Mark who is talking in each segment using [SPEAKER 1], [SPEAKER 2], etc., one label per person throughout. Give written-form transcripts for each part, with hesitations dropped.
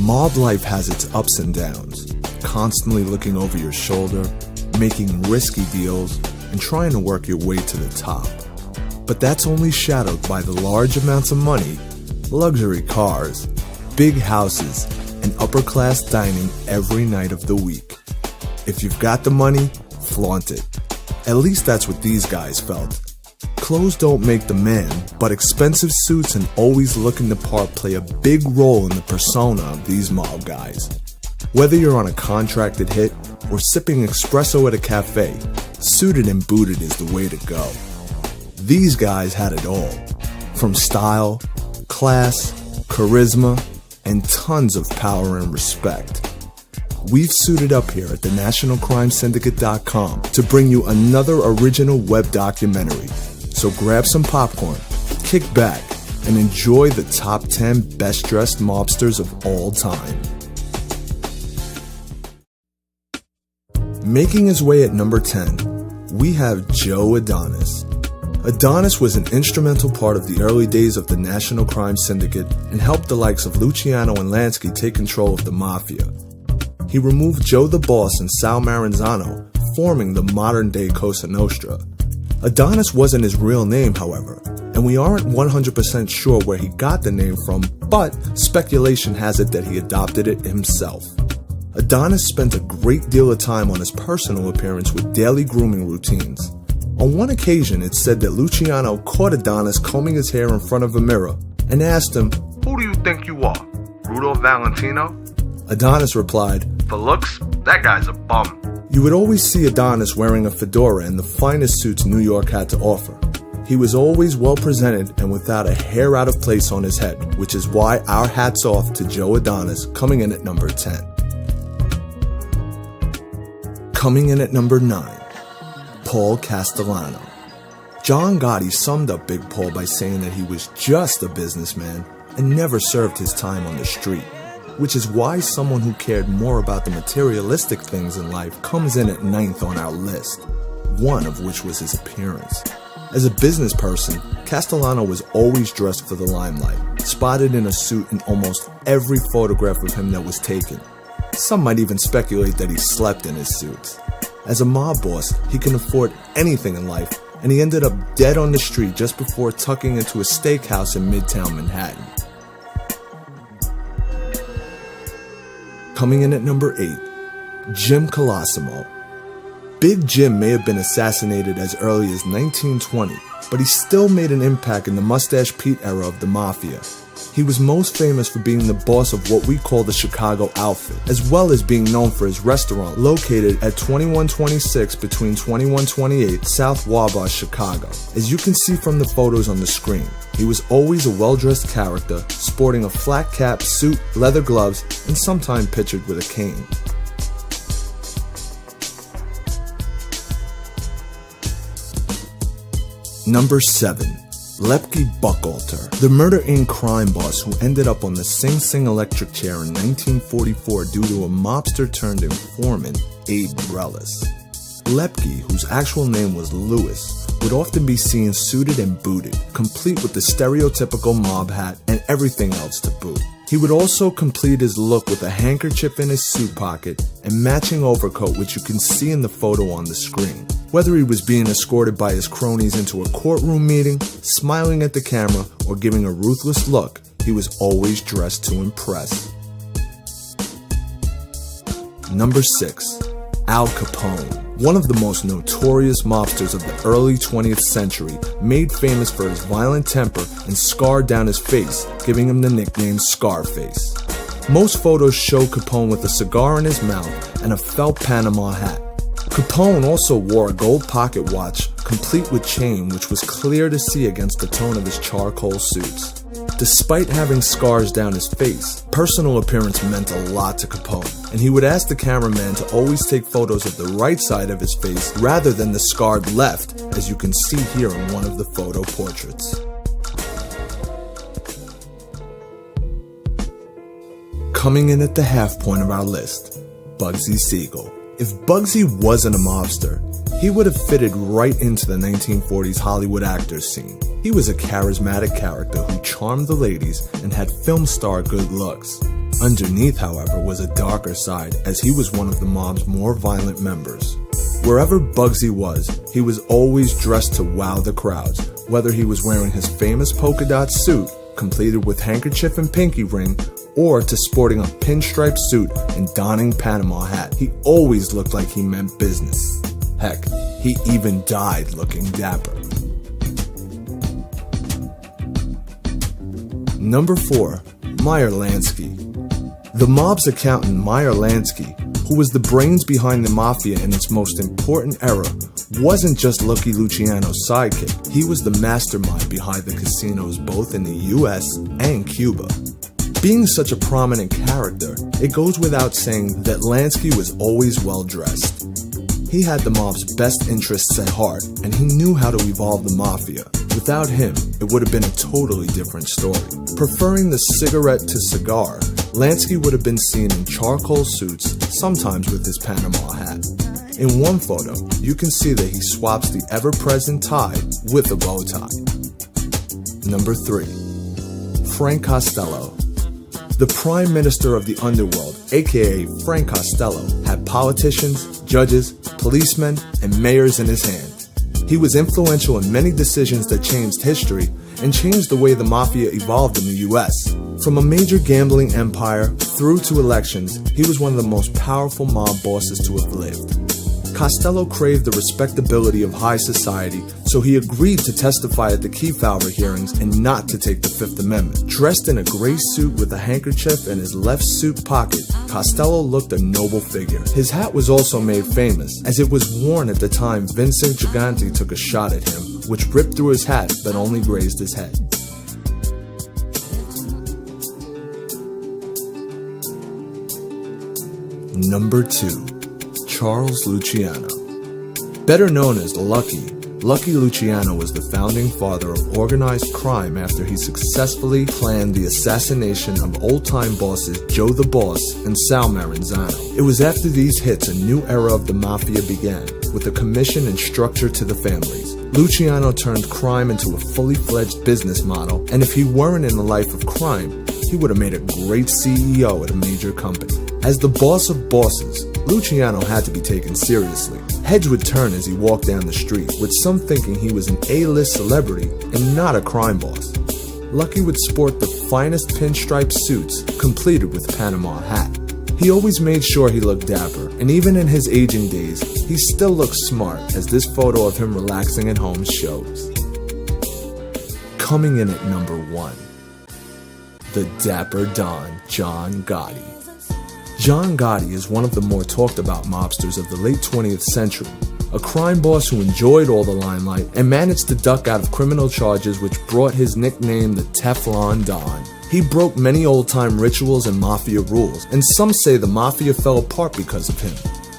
[SPEAKER 1] Mob life has its ups and downs, constantly looking over your shoulder, making risky deals, and trying to work your way to the top. But that's only shadowed by the large amounts of money, luxury cars, big houses, and upper-class dining every night of the week. If you've got the money, flaunt it. At least that's what these guys felt. Clothes don't make the man, but expensive suits and always looking the part play a big role in the persona of these mob guys. Whether you're on a contracted hit or sipping espresso at a cafe, suited and booted is the way to go. These guys had it all, from style, class, charisma, and tons of power and respect. We've suited up here at thenationalcrimesyndicate.com to bring you another original web documentary. So grab some popcorn, kick back, and enjoy the top 10 best dressed mobsters of all time. Making his way at number 10, we have Joe Adonis. Adonis was an instrumental part of the early days of the National Crime Syndicate and helped the likes of Luciano and Lansky take control of the Mafia. He removed Joe the Boss and Sal Maranzano, forming the modern-day Cosa Nostra. Adonis wasn't his real name, however, and we aren't 100% sure where he got the name from, but speculation has it that he adopted it himself. Adonis spent a great deal of time on his personal appearance with daily grooming routines. On one occasion, it's said that Luciano caught Adonis combing his hair in front of a mirror and asked him, "Who do you think you are, Rudolph Valentino?" Adonis replied, "For looks, that guy's a bum." You would always see Adonis wearing a fedora and the finest suits New York had to offer. He was always well presented and without a hair out of place on his head, which is why our hats off to Joe Adonis, coming in at number 10. Coming in at number 9, Paul Castellano. John Gotti summed up Big Paul by saying that he was just a businessman and never served his time on the street, which is why someone who cared more about the materialistic things in life comes in at 9th on our list, one of which was his appearance. As a business person, Castellano was always dressed for the limelight, spotted in a suit in almost every photograph of him that was taken. Some might even speculate that he slept in his suits. As a mob boss, he can afford anything in life, and he ended up dead on the street just before tucking into a steakhouse in Midtown Manhattan. Coming in at number 8, Jim Colosimo. Big Jim may have been assassinated as early as 1920, but he still made an impact in the Mustache Pete era of the Mafia. He was most famous for being the boss of what we call the Chicago Outfit, as well as being known for his restaurant located at 2126 between 2128 South Wabash, Chicago. As you can see from the photos on the screen, he was always a well-dressed character, sporting a flat cap, suit, leather gloves, and sometimes pictured with a cane. Number 7. Lepke Buchalter, the Murder Inc. crime boss who ended up on the Sing Sing electric chair in 1944 due to a mobster-turned-informant, Abe Relis. Lepke, whose actual name was Lewis, would often be seen suited and booted, complete with the stereotypical mob hat and everything else to boot. He would also complete his look with a handkerchief in his suit pocket and matching overcoat, which you can see in the photo on the screen. Whether he was being escorted by his cronies into a courtroom meeting, smiling at the camera, or giving a ruthless look, he was always dressed to impress. Number 6. Al Capone. One of the most notorious mobsters of the early 20th century, made famous for his violent temper and scar down his face, giving him the nickname Scarface. Most photos show Capone with a cigar in his mouth and a felt Panama hat. Capone also wore a gold pocket watch, complete with chain, which was clear to see against the tone of his charcoal suits. Despite having scars down his face, personal appearance meant a lot to Capone, and he would ask the cameraman to always take photos of the right side of his face rather than the scarred left, as you can see here in one of the photo portraits. Coming in at the half point of our list, Bugsy Siegel. If Bugsy wasn't a mobster, he would have fitted right into the 1940s Hollywood actors scene. He was a charismatic character who charmed the ladies and had film star good looks. Underneath, however, was a darker side, as he was one of the mob's more violent members. Wherever Bugsy was, he was always dressed to wow the crowds, whether he was wearing his famous polka dot suit, completed with handkerchief and pinky ring, or to sporting a pinstripe suit and donning Panama hat. He always looked like he meant business. Heck, he even died looking dapper. Number 4. Meyer Lansky. The mob's accountant, Meyer Lansky, who was the brains behind the Mafia in its most important era, wasn't just Lucky Luciano's sidekick. He was the mastermind behind the casinos both in the US and Cuba. Being such a prominent character, it goes without saying that Lansky was always well dressed. He had the mob's best interests at heart, and he knew how to evolve the Mafia. Without him, it would have been a totally different story. Preferring the cigarette to cigar, Lansky would have been seen in charcoal suits, sometimes with his Panama hat. In one photo, you can see that he swaps the ever-present tie with a bow tie. Number 3. Frank Costello. The Prime Minister of the Underworld, aka Frank Costello, had politicians, judges, policemen, and mayors in his hand. He was influential in many decisions that changed history and changed the way the Mafia evolved in the US. From a major gambling empire through to elections, he was one of the most powerful mob bosses to have lived. Costello craved the respectability of high society, so he agreed to testify at the Kefauver hearings and not to take the Fifth Amendment. Dressed in a gray suit with a handkerchief in his left suit pocket, Costello looked a noble figure. His hat was also made famous, as it was worn at the time Vincent Gigante took a shot at him, which ripped through his hat but only grazed his head. Number 2. Charles Luciano. Better known as Lucky, Lucky Luciano was the founding father of organized crime after he successfully planned the assassination of old-time bosses Joe the Boss and Sal Maranzano. It was after these hits a new era of the Mafia began, with a commission and structure to the families. Luciano turned crime into a fully fledged business model, and if he weren't in the life of crime, he would have made a great CEO at a major company. As the boss of bosses, Luciano had to be taken seriously. Heads would turn as he walked down the street, with some thinking he was an A-list celebrity and not a crime boss. Lucky would sport the finest pinstripe suits, completed with Panama hat. He always made sure he looked dapper, and even in his aging days, he still looked smart, as this photo of him relaxing at home shows. Coming in at number 1, the Dapper Don, John Gotti. John Gotti is one of the more talked about mobsters of the late 20th century, a crime boss who enjoyed all the limelight and managed to duck out of criminal charges, which brought his nickname the Teflon Don. He broke many old-time rituals and Mafia rules, and some say the Mafia fell apart because of him.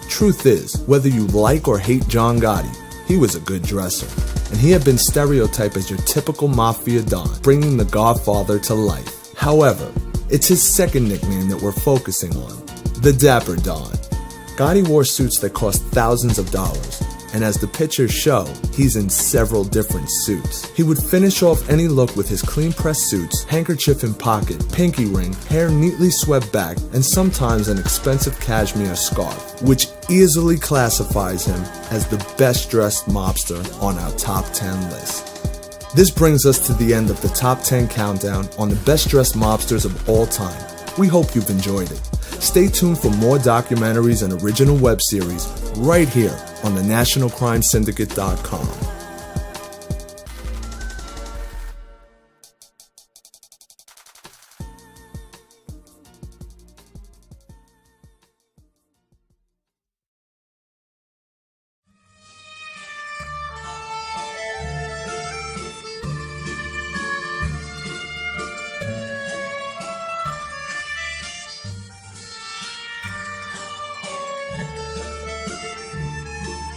[SPEAKER 1] Truth is, whether you like or hate John Gotti, he was a good dresser, and he had been stereotyped as your typical Mafia Don, bringing the Godfather to life. However, it's his second nickname that we're focusing on, the Dapper Don. Gotti wore suits that cost thousands of dollars, and as the pictures show, he's in several different suits. He would finish off any look with his clean-pressed suits, handkerchief in pocket, pinky ring, hair neatly swept back, and sometimes an expensive cashmere scarf, which easily classifies him as the best-dressed mobster on our top 10 list. This brings us to the end of the top 10 countdown on the best-dressed mobsters of all time. We hope you've enjoyed it. Stay tuned for more documentaries and original web series right here on the nationalcrimesyndicate.com.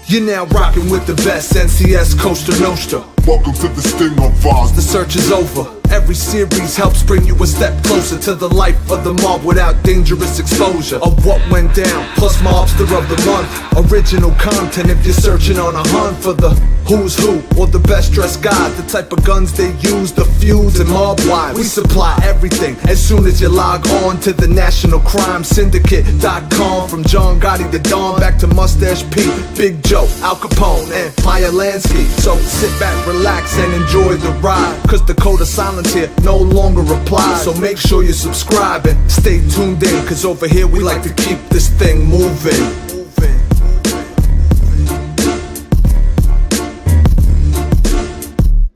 [SPEAKER 1] You're now rocking with the best, NCS Costa Nostra.
[SPEAKER 2] Welcome to the Sting of Oz.
[SPEAKER 1] The search is over, Every series helps bring you a step closer to the life of the mob without dangerous exposure of what went down, plus Mobster of the Month. Original content if you're searching on a hunt for the who's who or the best dressed guys, the type of guns they use, the feuds and mob wives. We supply everything as soon as you log on to the nationalcrimesyndicate.com. From John Gotti to Don, back to Mustache P, Big Joe, Al Capone, and Maya Lansky. So sit back, relax, and enjoy the ride, cause the code of silence here no longer applies. So make sure you subscribe and stay tuned in, cause over here we like to keep this thing moving.